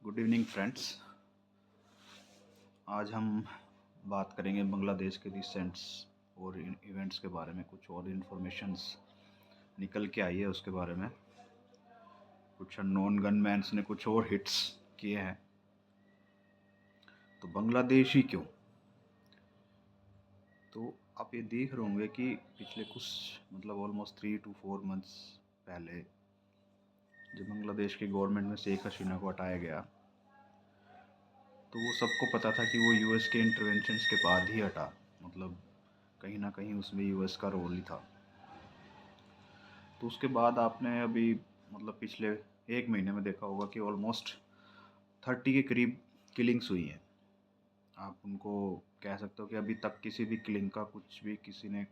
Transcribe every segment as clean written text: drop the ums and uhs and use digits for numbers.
Good evening friends. आज हम बात करेंगे बांग्लादेश के रिसेंट्स और इवेंट्स के बारे में। कुछ और इन्फॉर्मेशंस निकल के आई है उसके बारे में। कुछ अननोन गनमैन्स ने कुछ और हिट्स किए हैं। तो बांग्लादेश ही क्यों? तो आप ये देख रहे होंगे कि पिछले कुछ ऑलमोस्ट 3 to 4 मंथ्स पहले जब बांग्लादेश की गवर्नमेंट में शेख हसीना को हटाया गया, तो वो सबको पता था कि वो यूएस के इंटरवेंशंस के बाद ही हटा। कहीं ना कहीं उसमें यूएस का रोल ही था। तो उसके बाद आपने अभी पिछले 1 महीने में देखा होगा कि ऑलमोस्ट 30 के करीब किलिंग्स हुई हैं। आप उनको कह सकते हो कि अभी तक किसी भी किलिंग का कुछ भी किसी ने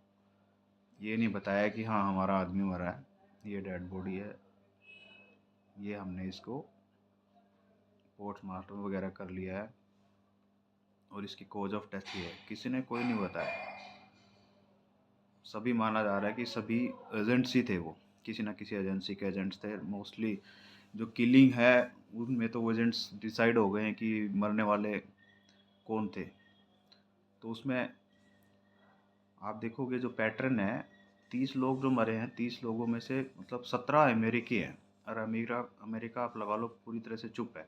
ये नहीं बताया कि हाँ हमारा आदमी मरा है, ये डेड बॉडी है, ये हमने इसको पोस्टमार्टम वगैरह कर लिया है और इसकी कॉज ऑफ डेथ ये है। किसी ने कोई नहीं बताया। सभी माना जा रहा है कि सभी एजेंट्स ही थे, वो किसी ना किसी एजेंसी के एजेंट्स थे। मोस्टली जो किलिंग है उनमें तो वो एजेंट्स डिसाइड हो गए हैं कि मरने वाले कौन थे। तो उसमें आप देखोगे जो पैटर्न है, 30 लोग जो मरे हैं, 30 लोगों में से 17 अमेरिकी हैं। और अमेरिका अमेरिका आप लगा लो पूरी तरह से चुप है।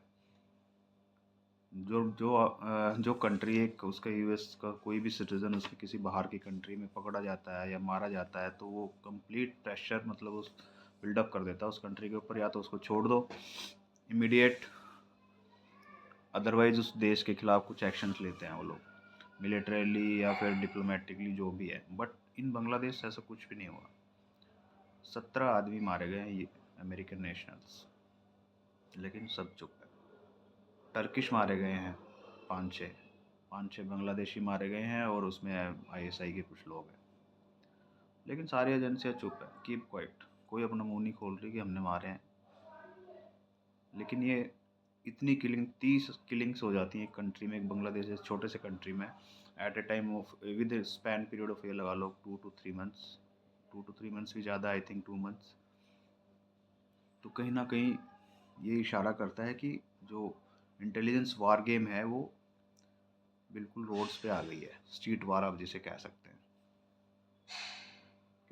जो कंट्री एक उसका यूएस का कोई भी सिटीज़न उसके किसी बाहर की कंट्री में पकड़ा जाता है या मारा जाता है, तो वो कंप्लीट प्रेशर उस बिल्डअप कर देता है उस कंट्री के ऊपर, या तो उसको छोड़ दो इमीडिएट, अदरवाइज उस देश के खिलाफ कुछ एक्शंस लेते हैं वो लोग, मिलिटरीली या फिर डिप्लोमेटिकली जो भी है। बट इन बांग्लादेश ऐसा कुछ भी नहीं हुआ। 17 आदमी मारे गए हैं ये अमेरिकन नेशनल्स, लेकिन सब चुप है। टर्किश मारे गए हैं 5-6 बांग्लादेशी मारे गए हैं, और उसमें आईएसआई के कुछ लोग हैं। लेकिन सारी एजेंसियाँ चुप है, कीप क्वाइट। कोई अपना मुंह नहीं खोल रही कि हमने मारे हैं। लेकिन ये इतनी 30 किलिंग्स हो जाती हैं एक कंट्री में, एक बांग्लादेश जैसे छोटे से कंट्री में, at a time of with span period of ये लगा लो 2 to 3 मंथ्स। 2 to 3 मंथ्स भी ज़्यादा, आई थिंक 2 मंथ्स। तो कहीं ना कहीं ये इशारा करता है कि जो इंटेलिजेंस वार गेम है वो बिल्कुल रोड्स पे आ गई है। स्ट्रीट वार आप जिसे कह सकते हैं।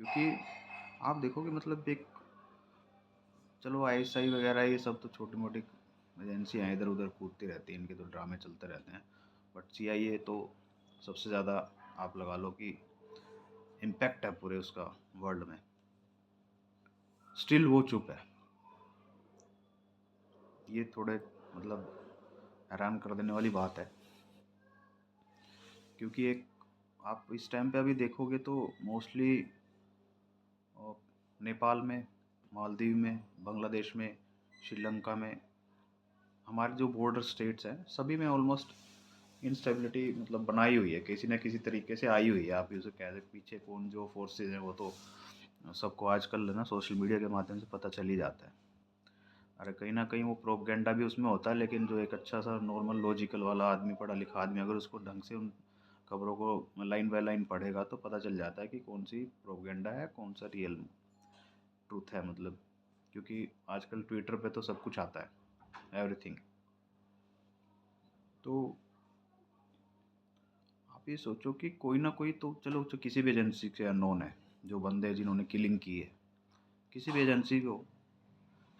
क्योंकि आप देखोगे एक, चलो आईएसआई वगैरह ये सब तो छोटी मोटी एजेंसियाँ इधर उधर कूदती रहती हैं, इनके तो ड्रामे चलते रहते हैं। बट सीआईए तो सबसे ज़्यादा आप लगा लो कि इम्पैक्ट है पूरे उसका वर्ल्ड में। स्टिल वो चुप है। ये थोड़े हैरान कर देने वाली बात है। क्योंकि एक आप इस टाइम पे अभी देखोगे तो मोस्टली नेपाल में, मालदीव में, बांग्लादेश में, श्रीलंका में, हमारे जो बॉर्डर स्टेट्स हैं सभी में ऑलमोस्ट इंस्टेबिलिटी बनाई हुई है, किसी न किसी तरीके से आई हुई है। आप उसे कह सकते पीछे कौन जो फोर्सेज हैं वो तो सबको आजकल ना सोशल मीडिया के माध्यम से पता चल ही जाता है। अरे कहीं ना कहीं वो प्रोपगेंडा भी उसमें होता है, लेकिन जो एक अच्छा सा नॉर्मल लॉजिकल वाला आदमी, पढ़ा लिखा आदमी, अगर उसको ढंग से उन खबरों को लाइन बाय लाइन पढ़ेगा तो पता चल जाता है कि कौन सी प्रोपगेंडा है, कौन सा रियल ट्रूथ है। क्योंकि आजकल ट्विटर पे तो सब कुछ आता है, एवरीथिंग। तो आप ये सोचो कि कोई ना कोई तो, चलो जो किसी भी एजेंसी से अननोन है, जो बंदे जिन्होंने किलिंग की है, किसी भी एजेंसी को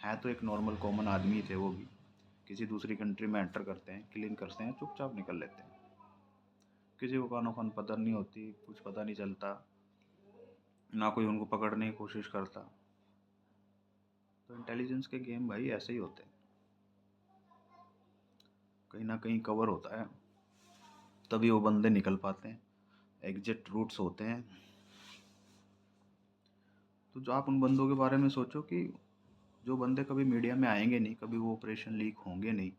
है, तो एक नॉर्मल कॉमन आदमी थे वो भी, किसी दूसरी कंट्री में एंटर करते हैं, किलिंग करते हैं, चुपचाप निकल लेते हैं। किसी को कानो खान पता नहीं होती, कुछ पता नहीं चलता, ना कोई उनको पकड़ने की कोशिश करता। तो इंटेलिजेंस के गेम भाई ऐसे ही होते हैं, कहीं ना कहीं कवर होता है, तभी वो बंदे निकल पाते हैं, एग्जिट रूट्स होते हैं। तो जो आप उन बंदों के बारे में सोचो कि जो बंदे कभी मीडिया में आएंगे नहीं, कभी वो ऑपरेशन लीक होंगे नहीं,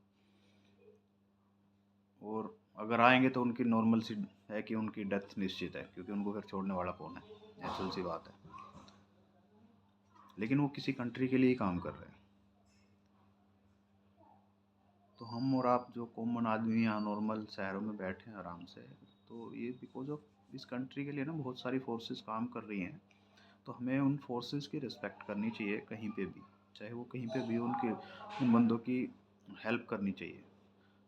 और अगर आएंगे तो उनकी नॉर्मल सी है कि उनकी डेथ निश्चित है, क्योंकि उनको फिर छोड़ने वाला कौन है, नेचुरल सी बात है। लेकिन वो किसी कंट्री के लिए ही काम कर रहे हैं। तो हम और आप जो कॉमन आदमी यहाँ नॉर्मल शहरों में बैठे हैं आराम से, तो ये बिकॉज ऑफ इस कंट्री के लिए ना बहुत सारी फोर्सेस काम कर रही हैं। तो हमें उन फोर्सेस की रिस्पेक्ट करनी चाहिए कहीं पे भी, चाहे वो कहीं पे भी उनके, उन बंदों की हेल्प करनी चाहिए।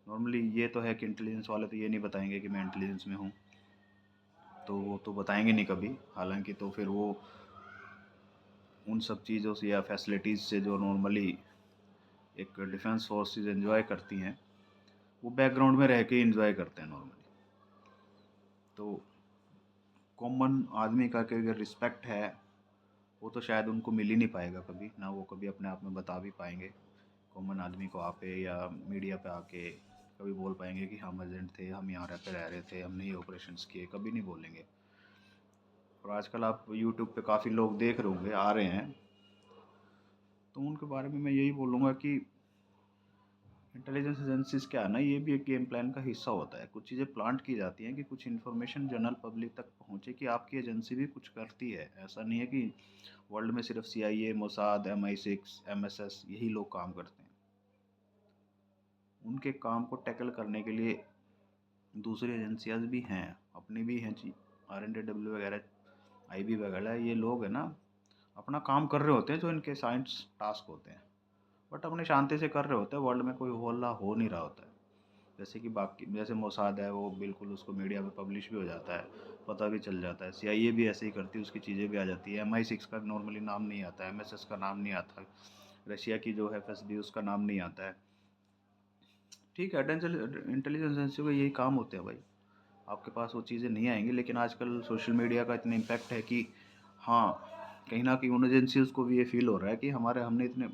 नॉर्मली ये तो है कि इंटेलिजेंस वाले तो ये नहीं बताएंगे कि मैं इंटेलिजेंस में हूँ, तो वो तो बताएंगे नहीं कभी। हालांकि तो फिर वो उन सब चीज़ों से या फैसिलिटीज़ से जो नॉर्मली एक डिफेंस फोर्सेस एंजॉय करती हैं, वो बैकग्राउंड में रह के एंजॉय करते हैं नॉर्मली। तो कॉमन आदमी का कि अगर रिस्पेक्ट है, वो तो शायद उनको मिल ही नहीं पाएगा कभी ना, वो कभी अपने आप में बता भी पाएंगे कॉमन आदमी को आके या मीडिया पे आके कभी बोल पाएंगे कि हम एजेंट थे, हम यहाँ पे रह रहे थे, हमने ये ऑपरेशंस किए, कभी नहीं बोलेंगे। और आजकल आप यूट्यूब पे काफ़ी लोग देख रहे होंगे, आ रहे हैं, तो उनके बारे में मैं यही बोलूँगा कि इंटेलिजेंस एजेंसीज क्या है ना, ये भी एक गेम प्लान का हिस्सा होता है। कुछ चीज़ें प्लांट की जाती हैं कि कुछ इन्फॉर्मेशन जनरल पब्लिक तक पहुँचे कि आपकी एजेंसी भी कुछ करती है। ऐसा नहीं है कि वर्ल्ड में सिर्फ CIA, मोसाद, MI6, MSS यही लोग काम करते हैं। उनके काम को टैकल करने के लिए दूसरी एजेंसियाँ भी हैं, अपनी भी हैं जी, RNDW वगैरह, IB वगैरह, ये लोग हैं ना, अपना काम कर रहे होते हैं जो इनके साइंस टास्क होते हैं, बट अपने शांति से कर रहे होते हैं। वर्ल्ड में कोई हल्ला हो नहीं रहा होता है। जैसे कि बाकी जैसे मोसाद है, वो बिल्कुल उसको मीडिया में पब्लिश भी हो जाता है, पता भी चल जाता है। CIA भी ऐसे ही करती है, उसकी चीज़ें भी आ जाती है। MI6 का नॉर्मली नाम नहीं आता है, MSS का नाम नहीं आता, रशिया की जो है FSB उसका नाम नहीं आता है। ठीक है, इंटेलिजेंस एजेंसी का यही काम होते हैं भाई, आपके पास वो चीज़ें नहीं आएंगी। लेकिन आजकल सोशल मीडिया का इतना इम्पैक्ट है कि हाँ, कहीं ना कहीं उन एजेंसीज को भी ये फील हो रहा है कि हमने इतने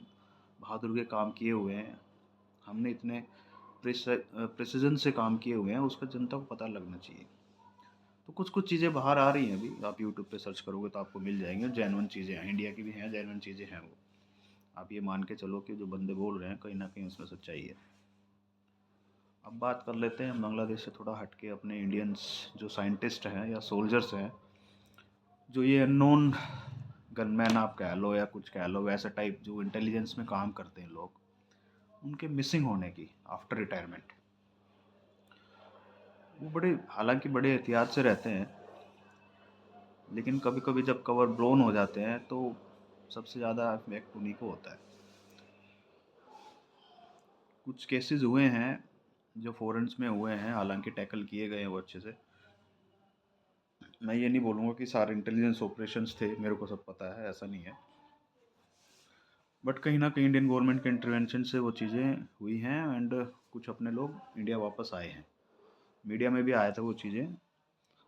बहादुर के काम किए हुए हैं, हमने इतने प्रिसीजन से काम किए हुए हैं, उसका जनता को पता लगना चाहिए। तो कुछ कुछ चीज़ें बाहर आ रही हैं अभी, आप यूट्यूब पे सर्च करोगे तो आपको मिल जाएंगे, जेन्युइन चीज़ें हैं, इंडिया की भी हैं, जेन्युइन चीज़ें हैं वो। आप ये मान के चलो कि जो बंदे बोल रहे हैं कहीं ना कहीं उसमें सच्चाई है। अब बात कर लेते हैं बांग्लादेश से थोड़ा हट के अपने इंडियंस जो साइंटिस्ट हैं या सोल्जर्स हैं, जो ये अननोन गनमैन आप कह लो या कुछ कह लो, वैसा टाइप जो इंटेलिजेंस में काम करते हैं लोग, उनके मिसिंग होने की आफ्टर रिटायरमेंट, वो बड़े हालांकि बड़े एहतियात से रहते हैं, लेकिन कभी कभी जब कवर ब्लोन हो जाते हैं तो सबसे ज़्यादा इफेक्ट उन्हीं को होता है। कुछ केसेस हुए हैं जो फॉरेंस में हुए हैं, हालांकि टैकल किए गए हैं वो अच्छे से। मैं ये नहीं बोलूँगा कि सारे इंटेलिजेंस ऑपरेशंस थे, मेरे को सब पता है, ऐसा नहीं है, बट कहीं ना कहीं इंडियन गवर्नमेंट के इंटरवेंशन से वो चीज़ें हुई हैं, एंड कुछ अपने लोग इंडिया वापस आए हैं। मीडिया में भी आया था वो चीज़ें,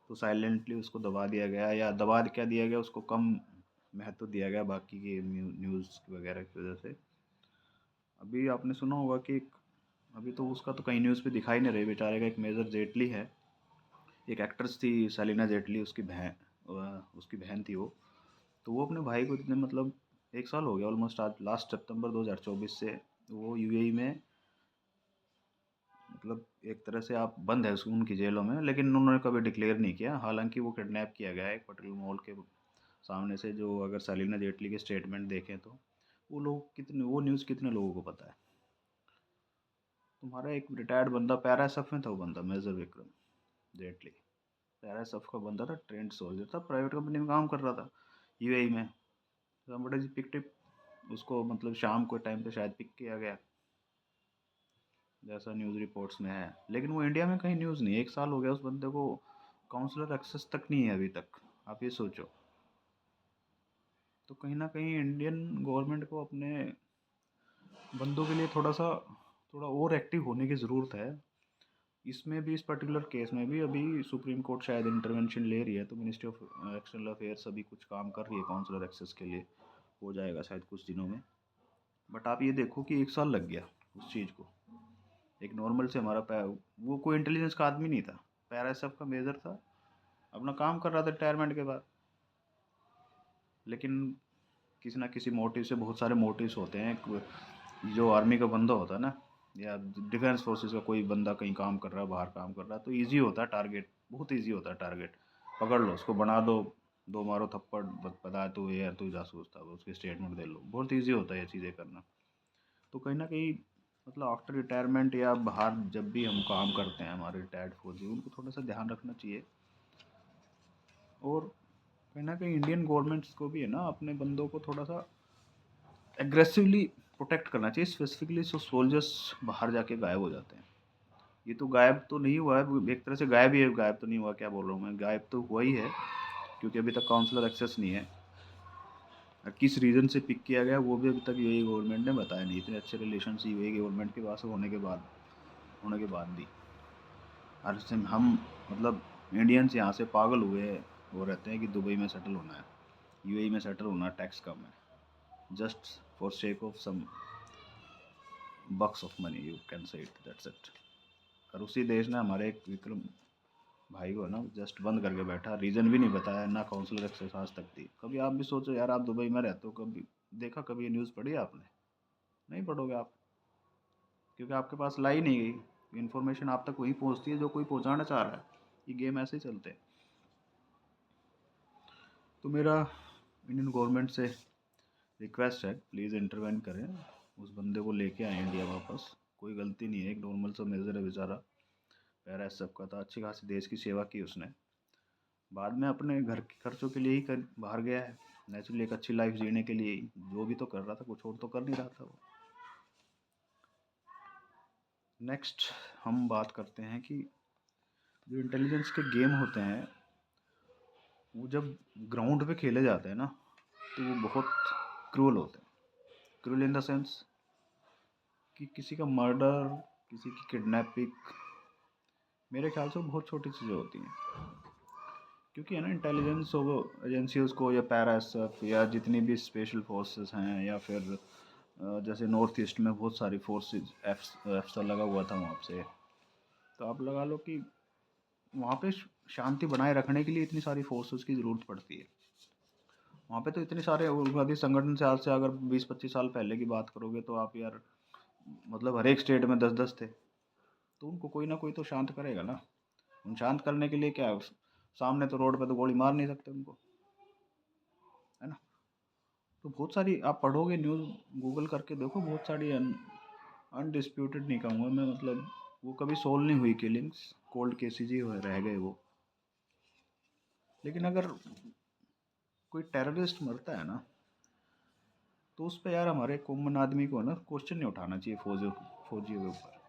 तो साइलेंटली उसको दबा दिया गया, या दबा क्या दिया गया, उसको कम महत्व दिया गया बाकी की न्यूज़ वगैरह की वजह से। अभी आपने सुना होगा कि अभी तो उसका तो कहीं न्यूज़ पे दिखाई नहीं रही, बेचारे का एक मेजर जेटली है, एक एक्ट्रेस थी सेलिना जेटली, उसकी बहन थी वो। तो वो अपने भाई को इतने मतलब 1 साल हो गया ऑलमोस्ट, आज लास्ट सितंबर 2024 से वो UAE में, मतलब एक तरह से आप बंद है उनकी जेलों में, लेकिन उन्होंने कभी डिक्लेयर नहीं किया। हालांकि वो किडनैप किया गया है एक पटेल मॉल के सामने से, जो अगर सेलिना जेटली के स्टेटमेंट देखें तो वो न्यूज़ कितने लोगों को पता है। तुम्हारा एक रिटायर्ड बंदा, पैरा एसएफ में था वो बंदा, major Vikram Jaitley, para SF का बंदा था, ट्रेंड सोल्जर था, प्राइवेट कंपनी में काम कर रहा था UAE में। somebody picked it, उसको मतलब शाम को टाइम पे शायद पिक किया गया, जैसा न्यूज़ रिपोर्ट्स में है। लेकिन वो इंडिया में कहीं न्यूज़ नहीं है, 1 साल हो गया उस बंदे को, काउंसलर एक्सेस तक नहीं है अभी तक, आप ये सोचो। तो कहीं ना कहीं इंडियन गवर्नमेंट को अपने बंदों के लिए थोड़ा और एक्टिव होने की ज़रूरत है। इसमें भी, इस पर्टिकुलर केस में भी अभी सुप्रीम कोर्ट शायद इंटरवेंशन ले रही है, तो मिनिस्ट्री ऑफ एक्सटर्नल अफेयर्स अभी कुछ काम कर रही है काउंसलर एक्सेस के लिए, हो जाएगा शायद कुछ दिनों में। बट आप ये देखो कि 1 साल लग गया उस चीज़ को। एक नॉर्मल से वो कोई इंटेलिजेंस का आदमी नहीं था, पैरा एसएफ का मेजर था, अपना काम कर रहा था रिटायरमेंट के बाद। लेकिन किसी ना किसी मोटिव से, बहुत सारे मोटिव्स होते हैं, जो आर्मी का बंदा होता है ना, या डिफेंस फोर्सेस का कोई बंदा कहीं काम कर रहा है, बाहर काम कर रहा है, तो ईजी होता है टारगेट, बहुत ईजी होता है टारगेट, पकड़ लो उसको, बना दो, दो मारो थप्पड़, बता तू ये तू जासूस था, उसके स्टेटमेंट दे लो, बहुत ईजी होता है ये चीज़ें करना। तो कहीं ना कहीं मतलब आफ्टर रिटायरमेंट या बाहर जब भी हम काम करते हैं, हमारे रिटायर्ड फौजी, उनको थोड़ा सा ध्यान रखना चाहिए। और कहीं ना कहीं इंडियन गवर्नमेंट्स को भी है ना, अपने बंदों को थोड़ा सा एग्रेसिवली प्रोटेक्ट करना चाहिए स्पेसिफिकली। सो सोल्जर्स बाहर जाके गायब हो जाते हैं। ये तो गायब तो नहीं हुआ है, एक तरह से गायब ही है, गायब तो नहीं हुआ, क्या बोल रहा हूँ मैं, गायब तो हुआ ही है, क्योंकि अभी तक काउंसलर एक्सेस नहीं है। किस रीज़न से पिक किया गया वो भी अभी तक यूएई गवर्नमेंट ने बताया नहीं। इतने अच्छे रिलेशंस यूएई गवर्नमेंट के पास होने के बाद भी हर से हम मतलब इंडियंस यहाँ से पागल हुए वो रहते हैं कि दुबई में सेटल होना है, यूएई में सेटल होना, टैक्स कम है, just for sake of some bucks of money, you can say it, that's it. और उसी देश ने हमारे एक विक्रम भाई को ना जस्ट बंद करके बैठा, रीज़न भी नहीं बताया, ना काउंसलर एक्सेस आज तक दी। कभी आप भी सोचो यार, आप दुबई में रहते हो, कभी देखा, कभी ये न्यूज़ पढ़ी आपने? नहीं पढ़ोगे आप, क्योंकि आपके पास लाई नहीं गई इन्फॉर्मेशन, आप तक वही पहुंचती है जो कोई पहुंचाना चाह रहा है। ये गेम ऐसे ही चलते हैं। तो मेरा इंडियन गवर्नमेंट से रिक्वेस्ट है, प्लीज़ इंटरवेन करें, उस बंदे को लेके आए इंडिया वापस। कोई गलती नहीं है, एक नॉर्मल सा मेजर है बेचारा, पैरा सब का था, अच्छी खासी देश की सेवा की उसने, बाद में अपने घर के खर्चों के लिए ही बाहर गया है, नेचुरली एक अच्छी लाइफ जीने के लिए ही, जो भी तो कर रहा था, कुछ और तो कर नहीं रहा था वो। नेक्स्ट हम बात करते हैं कि जो इंटेलिजेंस के गेम होते हैं वो जब ग्राउंड पे खेले जाते हैं ना, तो वो बहुत क्रूअल होते हैं। क्रूअल इन द सेंस कि किसी का मर्डर, किसी की किडनैपिंग, मेरे ख्याल से वो बहुत छोटी चीज़ें होती हैं, क्योंकि है ना, इंटेलिजेंस हो एजेंसीज को, या पैरा एसएफ, या जितनी भी स्पेशल फोर्सेस हैं, या फिर जैसे नॉर्थ ईस्ट में बहुत सारी फोर्सेस एफसा लगा हुआ था वहाँ से, तो आप लगा लो कि वहाँ पे शांति बनाए रखने के लिए इतनी सारी फोर्सेस की ज़रूरत पड़ती है। वहाँ पे तो इतने सारे उग्रवादी संगठन से, आज से अगर 20-25 साल पहले की बात करोगे तो आप यार, मतलब हर एक स्टेट में 10-10 थे, तो उनको कोई ना कोई तो शांत करेगा ना। उन शांत करने के लिए क्या, सामने तो रोड पे तो गोली मार नहीं सकते उनको, है ना। तो बहुत सारी आप पढ़ोगे न्यूज़, गूगल करके देखो, बहुत सारी अनडिस्प्यूटेड नहीं कहूँगा मैं, मतलब वो कभी सोल्व नहीं हुई किलिंग्स, कोल्ड केसेज ही रह गए वो। लेकिन अगर कोई टेररिस्ट मरता है ना, तो उस पर यार हमारे कॉमन आदमी को ना क्वेश्चन नहीं उठाना चाहिए फौजियों के ऊपर।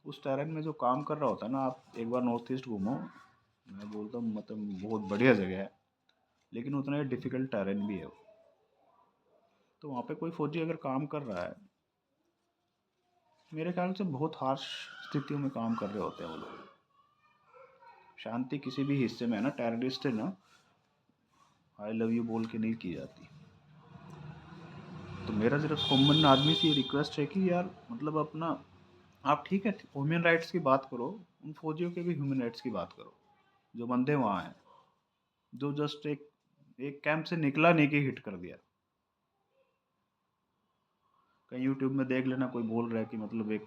उस टेरेन में जो काम कर रहा होता है ना, आप एक बार नॉर्थ ईस्ट घूमो, मैं बोलता हूँ मतलब बहुत बढ़िया जगह है, लेकिन उतना ही डिफ़िकल्ट टेरेन भी है वो। तो वहाँ पे कोई फौजी अगर काम कर रहा है, मेरे ख्याल से बहुत हार्श स्थितियों में काम कर रहे होते हैं वो लोग। शांति किसी भी हिस्से में है ना, टेररिस्ट है ना, आई लव यू बोल के नहीं की जाती। तो मेरा सिर्फ कॉमन आदमी से ये रिक्वेस्ट है कि यार, मतलब अपना, आप ठीक है ह्यूमन राइट्स की बात करो, उन फौजियों के भी ह्यूमन राइट्स की बात करो, जो बंदे वहाँ हैं, जो जस्ट एक कैंप से निकला नहीं कि हिट कर दिया। कहीं यूट्यूब में देख लेना, कोई बोल रहा है कि मतलब एक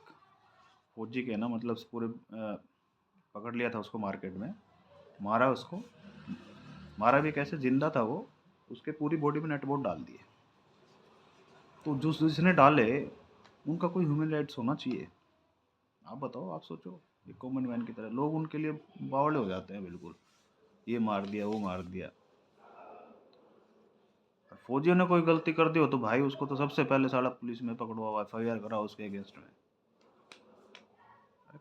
फौजी के ना, मतलब पूरे पकड़ लिया था उसको मार्केट में, मारा उसको, मारा भी कैसे, जिंदा था वो, उसके पूरी बॉडी में नेट बोल्ट डाल दिए। तो जो जिसने डाले, उनका कोई ह्यूमन राइट्स होना चाहिए। आप बताओ, आप सोचो, एक कॉमन मैन की तरह लोग उनके लिए बावड़े हो जाते हैं बिल्कुल, ये मार दिया, वो मार दिया। फौजियों ने कोई गलती कर दी हो तो भाई उसको तो सबसे पहले साला पुलिस में पकड़वाओ, एफआईआर कराओ उसके अगेंस्ट में।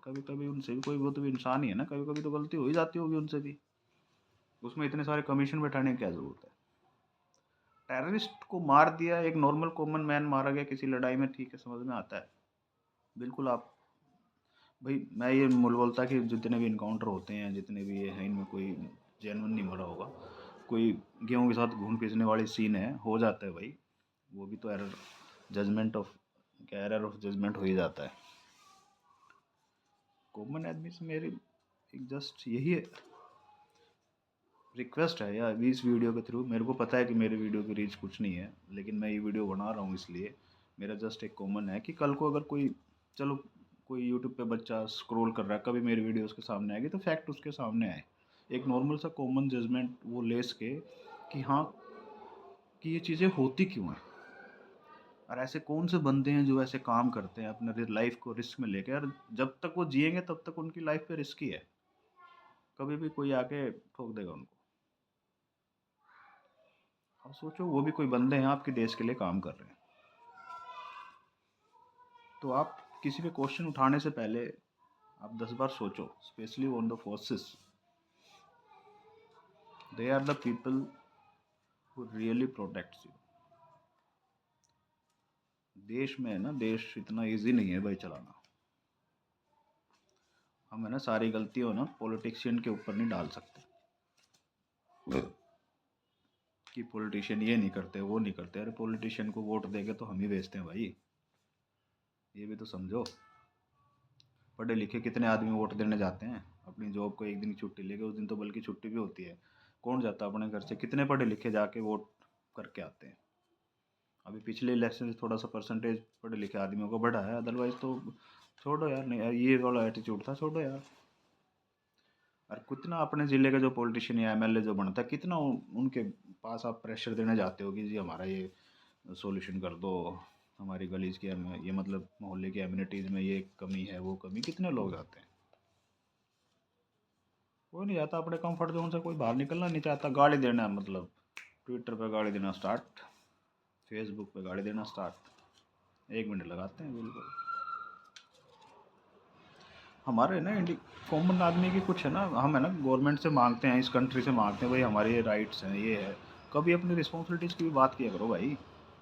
कभी कभी उनसे भी कोई, वो तो भी इंसान ही है ना, कभी कभी तो गलती हो ही जाती होगी उनसे भी, उसमें इतने सारे कमीशन बैठाने की क्या ज़रूरत है। टेररिस्ट को मार दिया, एक नॉर्मल कॉमन मैन मारा गया किसी लड़ाई में, ठीक है, समझ में आता है बिल्कुल। आप भाई, मैं ये मूल बोलता कि जितने भी इनकाउंटर होते हैं, जितने भी ये हैं, इनमें कोई जेनवन नहीं मरा होगा, कोई गेहूं के साथ घून पीसने वाली सीन है, हो जाता है भाई, वो भी तो एरर, जजमेंट ऑफ, क्या एरर ऑफ जजमेंट हो ही जाता है। कॉमन आदमी से मेरी एक जस्ट यही रिक्वेस्ट है, या अभी इस वीडियो के थ्रू, मेरे को पता है कि मेरे वीडियो की रीच कुछ नहीं है, लेकिन मैं ये वीडियो बना रहा हूँ इसलिए, मेरा जस्ट एक कॉमन है कि कल को अगर कोई, चलो कोई यूट्यूब पे बच्चा स्क्रॉल कर रहा है, कभी मेरी वीडियो उसके सामने आएगी, तो फैक्ट उसके सामने आए, एक नॉर्मल सा कॉमन जजमेंट वो ले सके कि हाँ, कि ये चीज़ें होती क्यों हैं, और ऐसे कौन से बंदे हैं जो ऐसे काम करते हैं अपने लाइफ को रिस्क में लेके, और जब तक वो जिएंगे तब तक उनकी लाइफ पे रिस्क ही है, कभी भी कोई आके ठोक देगा उनको। अब सोचो, वो भी कोई बंदे हैं आपके देश के लिए काम कर रहे हैं। तो आप किसी पे क्वेश्चन उठाने से पहले आप 10 बार सोचो, specially on the forces. They are the people who really protects you. देश में है ना, देश इतना इजी नहीं है भाई चलाना। हम है ना सारी गलतियों ना पॉलिटिशियन के ऊपर नहीं डाल सकते कि पॉलिटिशियन ये नहीं करते वो नहीं करते। अरे पॉलिटिशियन को वोट देके तो हम ही बेचते हैं भाई, ये भी तो समझो। पढ़े लिखे कितने आदमी वोट देने जाते हैं, अपनी जॉब को एक दिन की छुट्टी लेके, उस दिन तो बल्कि छुट्टी भी होती है। कौन जाता है अपने घर से? कितने पढ़े लिखे जाके वोट करके आते हैं। अभी पिछले इलेक्शन से थोड़ा सा परसेंटेज पढ़े लिखे आदमियों का बढ़ा है, अदरवाइज तो छोड़ो यार। नहीं यार, ये वाला एटीट्यूड था, छोड़ो यार। और कितना अपने ज़िले का जो पॉलिटिशियन या एमएलए जो बनता है, कितना उनके पास आप प्रेशर देने जाते हो कि जी हमारा ये सॉल्यूशन कर दो, हमारी गलीज की ये मतलब मोहल्ले की एम्यूनिटीज़ में ये कमी है वो कमी। कितने लोग जाते हैं? कोई नहीं जाता। अपने कंफर्ट जोन से कोई बाहर निकलना नहीं चाहता। गाली देना है मतलब ट्विटर पे गाली देना स्टार्ट, फेसबुक पे गाली देना स्टार्ट, 1 मिनट लगाते हैं बिल्कुल। हमारे ना इंडी कॉमन आदमी की कुछ है ना, हम है ना गवर्नमेंट से मांगते हैं, इस कंट्री से मांगते हैं भाई हमारे ये राइट्स हैं ये है। कभी अपनी रिस्पॉन्सिबिलिटीज़ की भी बात किया करो भाई।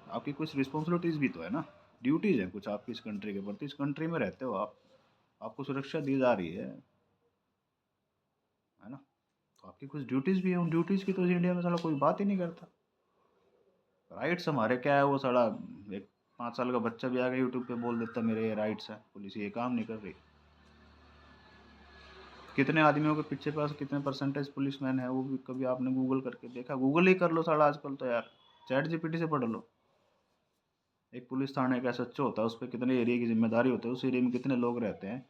आपकी कुछ रिस्पॉन्सिबिलिटीज़ भी तो है ना, ड्यूटीज़ हैं कुछ आपकी इस कंट्री के प्रति। इस कंट्री में रहते हो आप, आपको सुरक्षा दी जा रही है ना। तो आपकी कुछ ड्यूटीज़ भी है, उन ड्यूटीज़ की तो इस इंडिया में साला कोई बात ही नहीं करता। राइट्स हमारे क्या है वो साला, एक 5 साल का बच्चा भी आके यूट्यूब पे बोल देता मेरे ये राइट्स हैं, पुलिस ये काम नहीं कर रही। कितने आदमियों के पीछे पास कितने परसेंटेज पुलिसमैन है वो भी कभी आपने गूगल करके देखा? गूगल ही कर लो साला आजकल तो यार, चैट जीपीटी से पढ़ लो। एक पुलिस थाने का एसएचओ होता है, उस पर कितने एरिया की जिम्मेदारी होती है, उस एरिया में कितने लोग रहते हैं,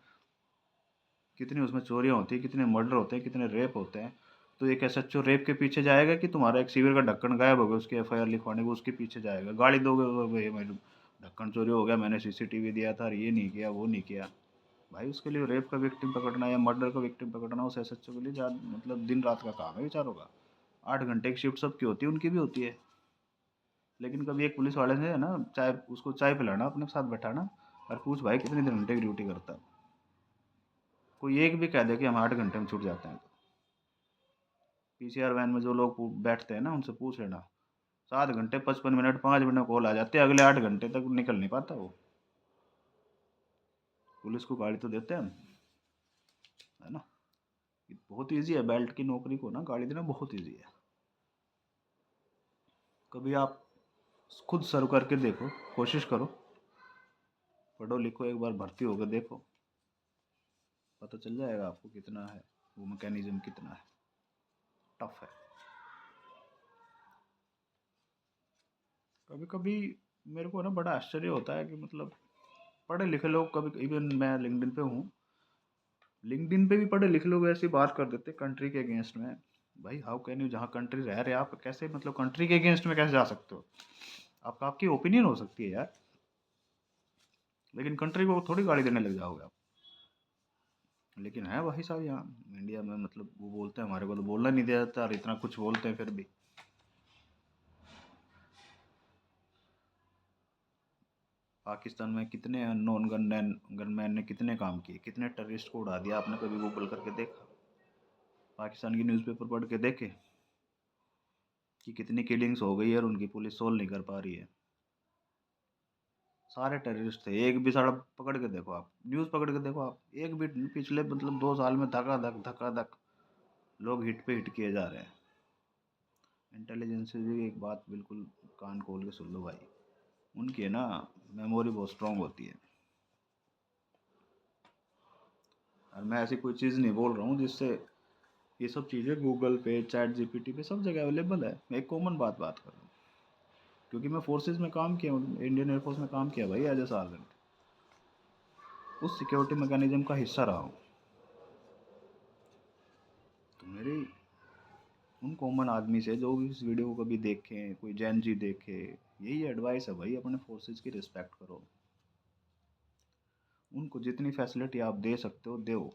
कितनी उसमें चोरियाँ होती है, कितने मर्डर होते हैं, कितने रेप होते हैं। तो एक एसएचओ रेप के पीछे जाएगा कि तुम्हारा एक सीवर का ढक्कन गायब हो गया उसकी एफआईआर लिखवाने को उसके पीछे जाएगा? गाली दोगे भाई मेरे ढक्कन चोरी हो गया, मैंने सीसीटीवी दिया था, ये नहीं किया वो नहीं किया। भाई उसके लिए रेप का विक्टिम पकड़ना या मर्डर का विक्टिम पकड़ना उस एसएचओ के लिए मतलब दिन रात का काम है बेचारों का। 8 घंटे की शिफ्ट सबकी होती है, उनकी भी होती है। लेकिन कभी एक पुलिस वाले से है ना चाय, उसको चाय पिलाना, अपने साथ बैठाना और पूछ भाई कितने घंटे की ड्यूटी करता है। कोई एक भी कह दे कि हम 8 घंटे में छूट जाते हैं तो पीसीआर वैन में जो लोग बैठते हैं ना उनसे पूछ लेना, 7 घंटे 55 मिनट 5 मिनट में कॉल आ जाते हैं, अगले 8 घंटे तक निकल नहीं पाता वो। पुलिस को गाड़ी तो देते हैं हम, है ना। ये बहुत ईजी है, बेल्ट की नौकरी को ना गाड़ी देना बहुत ईजी है। कभी आप खुद सर्व करके देखो, कोशिश करो, पढ़ो लिखो, एक बार भर्ती होकर देखो, पता चल जाएगा आपको कितना है वो मैकेनिज्म, कितना है टफ है। कभी कभी मेरे को ना बड़ा आश्चर्य होता है कि मतलब पढ़े लिखे लोग, कभी इवन मैं लिंक्डइन पे हूँ, लिंक्डइन पे भी पढ़े लिखे लोग ऐसी बात कर देते कंट्री के अगेंस्ट में। भाई हाउ कैन यू, जहाँ कंट्री रह रहे आप कैसे मतलब कंट्री के अगेंस्ट में कैसे जा सकते हो? आपका आपकी ओपिनियन हो सकती है यार, लेकिन कंट्री को थोड़ी गाली देने लग जाओगे आप। लेकिन है वही साहब यहाँ इंडिया में, मतलब वो बोलते हैं हमारे को तो बोलना नहीं दिया जाता और इतना कुछ बोलते हैं फिर भी। पाकिस्तान में कितने अननोन गनमैन ने कितने काम किए, कितने टेररिस्ट को उड़ा दिया, आपने कभी गूगल करके देखा? पाकिस्तान की न्यूज़पेपर पढ़ के देखे कि कितनी किलिंग्स हो गई है और उनकी पुलिस सोल्व नहीं कर पा रही है? सारे टेररिस्ट थे, एक भी साला पकड़ के देखो आप, न्यूज़ पकड़ के देखो आप, एक भी पिछले मतलब 2 साल में धक्का धक लोग हिट पे हिट किए जा रहे हैं। इंटेलिजेंस की एक बात बिल्कुल कान खोल के सुन लो भाई, उनकी है ना मेमोरी बहुत स्ट्रांग होती है। और मैं ऐसी कोई चीज़ नहीं बोल रहा हूँ जिससे, ये सब चीज़ें गूगल पे चैट जीपीटी पे सब जगह अवेलेबल है। मैं एक कॉमन बात कर रहा हूँ, क्योंकि मैं फोर्सेज में काम किया हूँ, इंडियन एयरफोर्स में काम किया भाई एज ए सार्जेंट, उस सिक्योरिटी मैकेनिज्म का हिस्सा रहा हूँ। तो मेरी उन कॉमन आदमी से जो भी इस वीडियो को कभी देखें, कोई जैन जी देखे, यही एडवाइस है भाई, अपने फोर्सेज की रिस्पेक्ट करो, उनको जितनी फैसिलिटी आप दे सकते हो दो।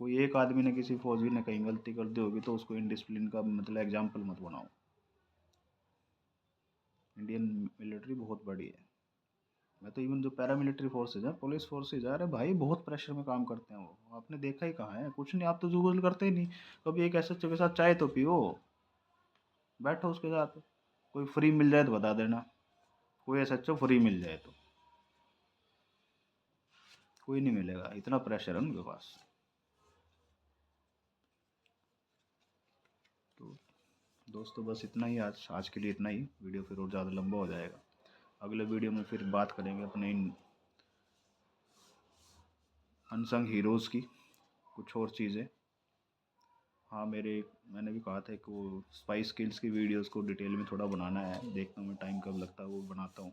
कोई एक आदमी ने किसी फौजी ने कहीं गलती कर दी होगी तो उसको इनडिसिप्लिन का मतलब एग्जाम्पल मत बनाओ। इंडियन मिलिट्री बहुत बड़ी है। मैं तो इवन जो पैरामिलिट्री फोर्सेज हैं, पुलिस फोर्सेज है, अरे भाई बहुत प्रेशर में काम करते हैं वो। आपने देखा ही कहाँ है, कुछ नहीं, आप तो जूगल करते ही नहीं। कभी एक एसएचओ के साथ चाय तो पियो, बैठो उसके साथ, कोई फ्री मिल जाए तो बता देना, कोई एसएचओ फ्री मिल जाए तो। कोई नहीं मिलेगा, इतना प्रेशर है उनके पास। तो दोस्तों बस इतना ही, आज आज के लिए इतना ही। वीडियो फिर और ज़्यादा लंबा हो जाएगा। अगले वीडियो में फिर बात करेंगे अपने इन अनसंग हीरोज़ की, कुछ और चीज़ें। हाँ, मैंने भी कहा था कि वो स्पाई स्किल्स की वीडियोस को डिटेल में थोड़ा बनाना है, देखता हूँ मैं टाइम कब लगता है वो बनाता हूँ।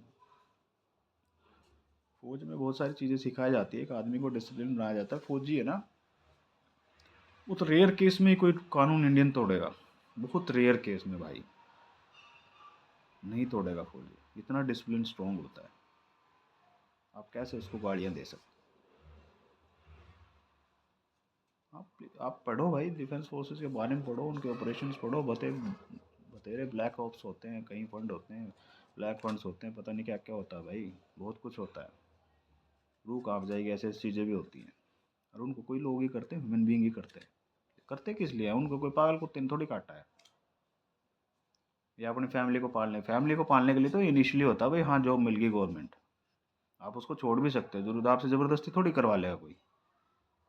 फौज में बहुत सारी चीज़ें सिखाई जाती है, एक आदमी को डिसिप्लिन बनाया जाता है। फौजी है ना, वो तो रेयर केस में ही कोई कानून इंडियन तोड़ेगा, बहुत रेयर केस में भाई, नहीं तोड़ेगा फौजी, इतना डिसिप्लिन स्ट्रॉन्ग होता है। आप कैसे उसको गाड़ियाँ दे सकते। आप पढ़ो भाई, डिफेंस फोर्सेस के बारे में पढ़ो, उनके ऑपरेशंस पढ़ो, बतेरे ब्लैक ऑप्स होते हैं, कई फंड होते हैं, ब्लैक फंड्स होते हैं, पता नहीं क्या क्या होता है भाई, बहुत कुछ होता है। रूह काँप जाएगी, ऐसी ऐसी चीज़ें भी होती हैं। और उनको कोई लोग ही करते हैं, ह्यूमन बीइंग ही करते हैं। करते किस लिए है, उनको कोई पागल कुत्ते ने थोड़ी काटा है। या अपनी फैमिली को पालने के लिए तो इनिशियली होता है भाई, हाँ जॉब मिल गई गवर्नमेंट, आप उसको छोड़ भी सकते हो, जरूर आपसे ज़बरदस्ती थोड़ी करवा लेगा कोई।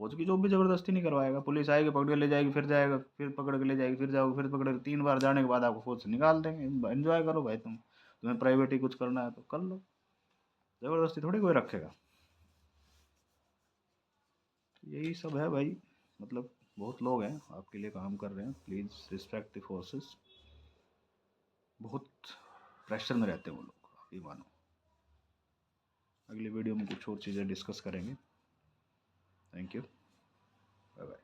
फौज की जॉब भी ज़बरदस्ती नहीं करवाएगा, पुलिस आएगी पकड़ के ले जाएगी, फिर जाएगा, फिर पकड़ के ले जाएगी, फिर जाओगे, फिर पकड़ के 3 बार जाने के बाद आपको फौज से निकाल देंगे। एंजॉय करो भाई, तुम्हें प्राइवेट ही कुछ करना है तो कर लो, ज़बरदस्ती थोड़ी कोई रखेगा। यही सब है भाई, मतलब बहुत लोग हैं आपके लिए काम कर रहे हैं, प्लीज़ रिस्पेक्ट द फोर्सेस। बहुत प्रेशर में रहते हैं वो लोग, आप ये मानो। अगली वीडियो में कुछ और चीज़ें डिस्कस करेंगे। Thank you, bye bye.